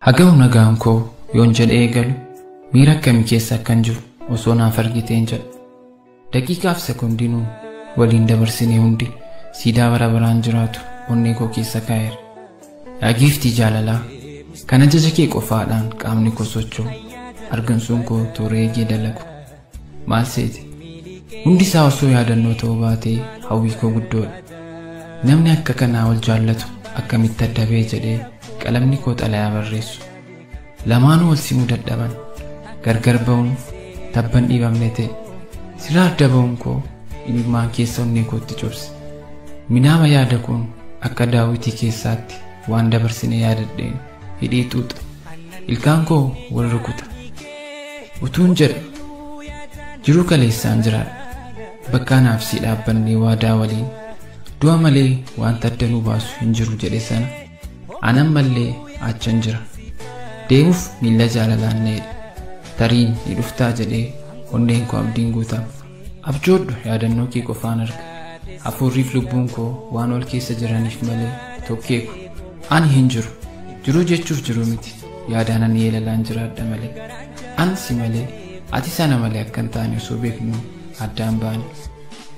Hagam nagaan koo yoon jedhee eegalu miira akkamii keessa akkan jiru osoo naaf argiteen jedha. Daqiiqaaf sekondinuu waliin dabarsinee hundi siidaa bara baraan jiraatu onnee koo keessa kaa'eera. Yaa giiftii jaalalaa kan ajaja kee qofaadhaan qaamni koo socho'u argansuun koo toora eegee dalagu. Maal seeti? Hundi isaa osoo yaadannoo ta'uu baatee hawwii koo guddoodha. Namni akka kanaa wal jaallatu akkamitti adda ba'e jedhee qalamni koo xalayaa barreessu. Lamaanuu wal simuu dadhaban gargar ba'uun tabban dhiibamne ta'e. Sirraa adda ba'uun koo ilmaan keessa onnee kootti cobse. Minaama yaada kun akka Daawitii keessaatti waan dabarsine yaadadheen hidhee xuuxa. Ilkaan koo wal rukuta. Utuun jedha jiruu kaleessaan jiraadha. Bakka naaf si dhaabbannee waadaa waliin du'a malee wanta adda nu baasu hin jiru jedhe sana anan mallee achan jira. Deemuuf miila jaalalaan needhe. Tariin ni dhuftaa jedhee onneen koo abdiin guutama. Abjoodhu yaadannoo kee qofaan arga. Hafuurriif lubbuun koo waan ol keessa jiraniif malee tokkeeku. Ani hin jiru. Jiruu jechuuf jiru miti. Yaadaan ani yeelalaan jiraadha malee. Ansi malee ati sana malee akka hin taane osoo beeknu addaan baane.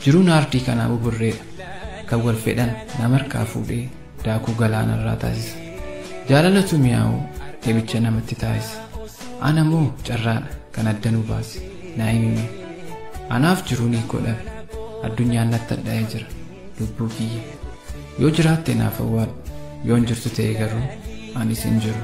Jiruun aardii kanaa buburreedha. Kan wal fedhan nama harkaa fuudhee daakuu galaanarraa taasisa. Jaalalatu mi'aawu deebicha namatti taasisa. Ana moo carraadha kan adda nu baase naa himime. Anaaf jiruun hiikoo dhabe. Addunyaan natti hadhaa'ee jira lubbuu kiyya. Yoo jiraatte naaf awwaadhu. Yoon jirtu ta'e garuu anis hin jiru.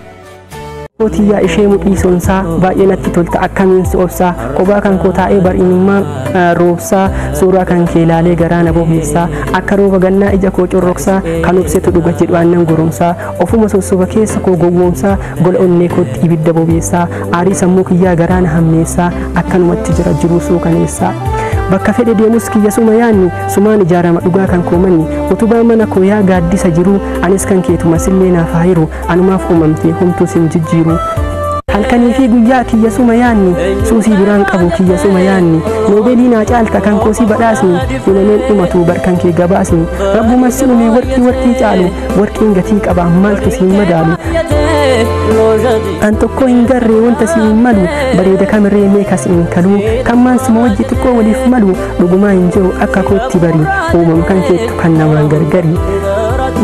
Kootiyaa ishee mudhiisonsaa baay'ee natti tolta akkamiin si obsaa kophaa kan koo taa'ee bar'inummaa roobsaa suuraa kan kee ilaalee garaa na bobeessaa akka rooba gannaa ija koo corroksaa kan obsetu dhuga jedhu aannan goromsaa ofuma sossoba keessa koo gowwoomsaa gola onnee kootti ibidda bobeessaa aarii sammuu kiyyaa garaa na hammeessaa akkanumatti jira jiruu suukaneessaa. Bakka fedhe deemus kiyya suma yaanni sumaan ijaarama dhugaa kan koomanni utubaa mana koo yaa gaaddisa jiru anis kan keetuma sillee naaf haayiru anumaaf uumamtee homtuu sin jijjiiru. Halkanii fi guyyaa kiyya suma yaanni suusii biraan qabu kiyya suma yaanni noobeelii naa caalta kan koosii badhaasni hinameen dhumatu barkan kee gabaasni rabbuma si uume warqii caalu warqiin gatii qaba maaltu siin madaalu. An tokko hin garree wanta siin malu bareeda kamirree meekas hin kalu kan maansuma wajji xiqqoo waliif malu dhugumaa hin jiru akka kootti bari uumam kan keettu kan namaan gargari.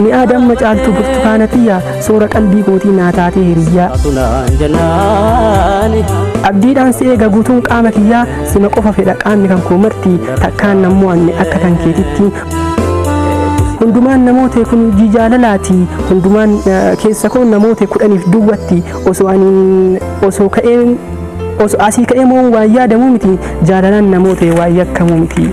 Ni aadamma caaltu burtukaanatiyyaa suura qalbii kootii naa taatee hiriyyaa. Abdiidhaan si eega guutuun qaama kiyyaa sima qofa fedha qaamni kan koo marti takkaan nammoo anne akka kan keetitti. Hundumaan namoota kun jaalalaati hundumaan keessa koo namoota 10 duwwatti osoo asii ka'ee moo waan yaadamu miti jaalalaan namoota waan yakkamu miti.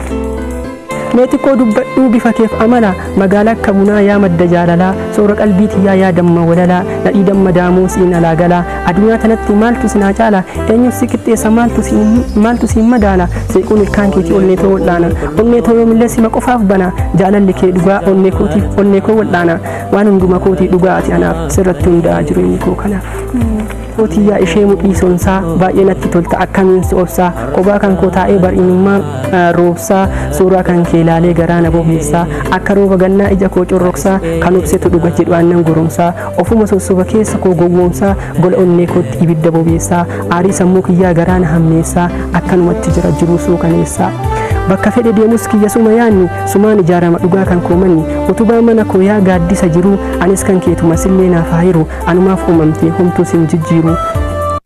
Meeti koo dubbadhuu bifa keef amala magaalaa akka bunaa yaa madda jaalalaa soora qalbii tiyyaa yaa damma walalaa nadhii damma daamuu siin alaa galaa addunyaa tanatti maaltu sinaa caala eenyuuf si qixxeessa maaltu siin madaala seequun ilkaan keetii onnee too wal'aana onnee too yoomillee sima qofaaf bana jaalalli kee dhugaa onnee koo wal'aana waan hunduma kootii dhugaa ati anaaf sirratti hundaa'aa jireenya koo kanaaf. Kootiyaa ishee mudhiisonsaa baay'ee natti tolta akkamiin si obsaa kophaa kan koo taa'ee bar'inummaa roobsaa suuraa kan kee ilaalee garaa na bobeessaa akka rooba gannaa ija koo corroksaa kan obsetu dhuga jedhu aannan goromsaa ofuma sossoba keessa koo gowwoomsaa gola onnee kootti ibidda bobeessaa aarii sammuu kiyyaa garaa na hammeessaa akkanumatti jira jiruu suukaneessaa. Bakka fedhe deemus kiyya suma yaanni sumaan ijaarama dhugaa kan koomanni utubaa mana koo yaa gaaddisa jiru anis kan keetuma sillee naaf haayiru anumaaf uumamtee homtuu sin jijjiiru.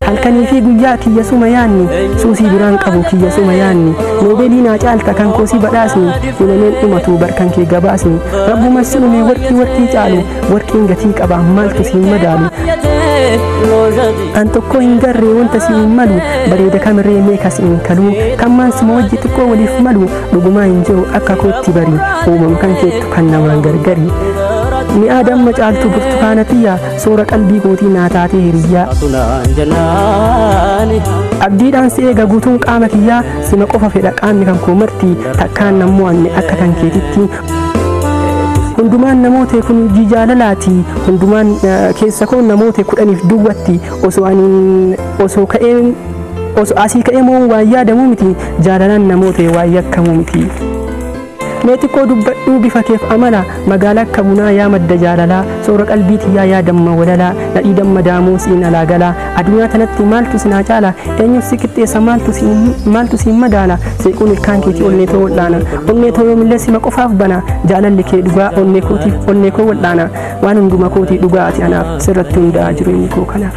Halkanii fi guyyaa kiyya suma yaanni suusii biraan qabu kiyya suma yaanni noobeelii naa caalta kan koosii badhaasni hinameen dhumatu barkan kee gabaasni rabbuma si uume warqii caalu warqiin gatii qaba maaltu siin madaalu. An tokko hin garree wanta siin malu bareeda kamirree meekas hin kalu kan maansuma wajji xiqqoo waliif malu dhugumaa hin jiru akka kootti bari uumam kan keettu kan namaan gargari. Ni aadamma caaltu burtukaanatiyyaa suura qalbii kootii naa taatee hiriyyaa. Abdiidhaan si eega guutuun qaama kiyyaa sima qofa fedha qaamni kan koo marti takkaan nammoo anne akka kan keetitti. Hundumaan namoota kun jaalalaati hundumaan keessa koo namoota 10 duwwatti osoo asii ka'ee moo waan yaadamu miti jaalalaan namoota waan yakkamu miti. meetikoo dubbadhuu bifa keef amala magaalaa akka bunaa yaa madda jaalalaa soora qalbii tiyyaa yaa damma walalaa nadhii damma daamuu siin alaa galaa addunyaa tanatti maaltu sinaa caala eenyuuf si qixxeessa maaltu siin madaala seequun ilkaan keetii onneetoo wal'aana onneetoo yoomillee sima qofaaf bana jaalalli kee dhugaa onnee koo wal'aana waan hunduma kootii dhugaa ati anaaf sirratti hundaa jireenyi koo kanaaf.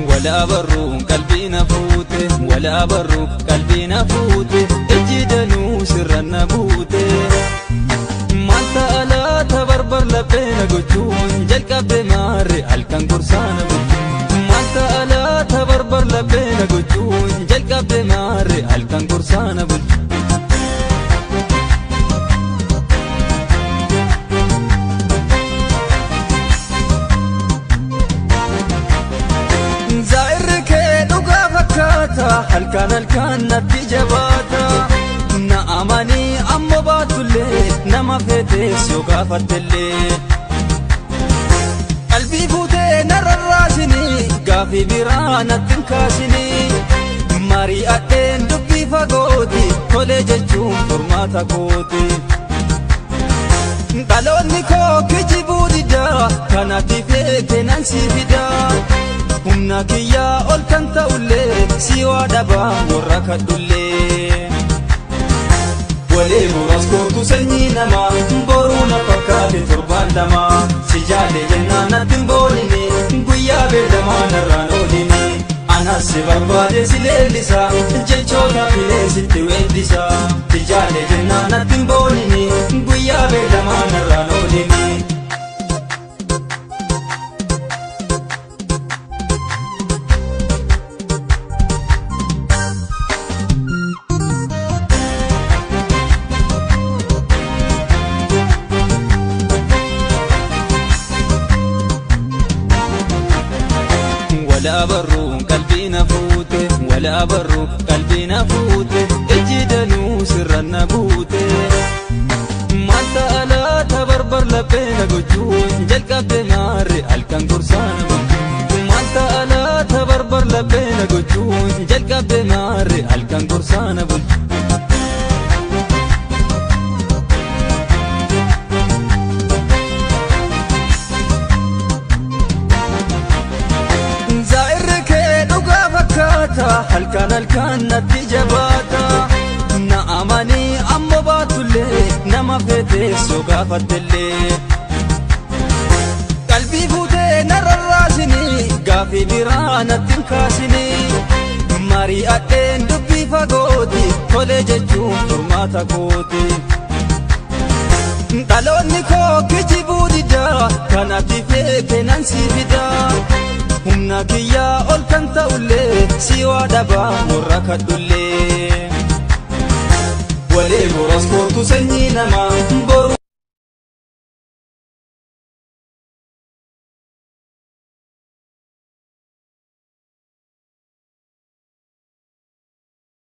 ولا برو قلبي نفوته ولا برو قلبي نفوته اجدنو سر النبوت ما تالا تبربر لبين قجون جلك بمار الكن قرصان ما تالا تبربر لبين قجون جلك بمار الكن قرصان halkan natti jabaata na amani amma baatullee nama feetes yoo gaafattellee qalbii fuutee nararraasini gaafii biraa natti hin kaasini marii adheen dubbii fagooti tolee jechuun furmaata kooti dhaloonni koo kijibuu dida kanatti feete nan si fida humna kiyyaa ol kan ta'ullee si waa dhabaa warra kadhullee walee muraas kootu sanyii namaa boruu na fakkaate torbaan lamaa si jaalle jennaan natti hin boonine guyyaa beekamaa narraan oolini anas si barbaade si leellisa jechoota filee sitti weeddisa si jaalle jennaan natti hin boonine guyyaa beekamaa narraan oolini. ولا برو قلبي نفوته ولا برو قلبي نفوته اجدنو سر النبوت ما تالا تبربر لبين قجون جلك بمار الكن قرصان ما تالا تبربر لبين قجون جلك بمار الكن قرصان halkan natti jabaata na amani amma baatullee nama feetes yoo gaafattellee qalbii fuutee nararraasini gaafii biraa natti hin kaasini marii adheen dubbii fagooti tolee jechuun furmaata kooti dhaloonni koo kijibuu dida kanatti feete nan si fida humna kiyyaa ol kan ta'ullee si waa dhabaa warra kadhullee walee muraas kootu sanyii namaa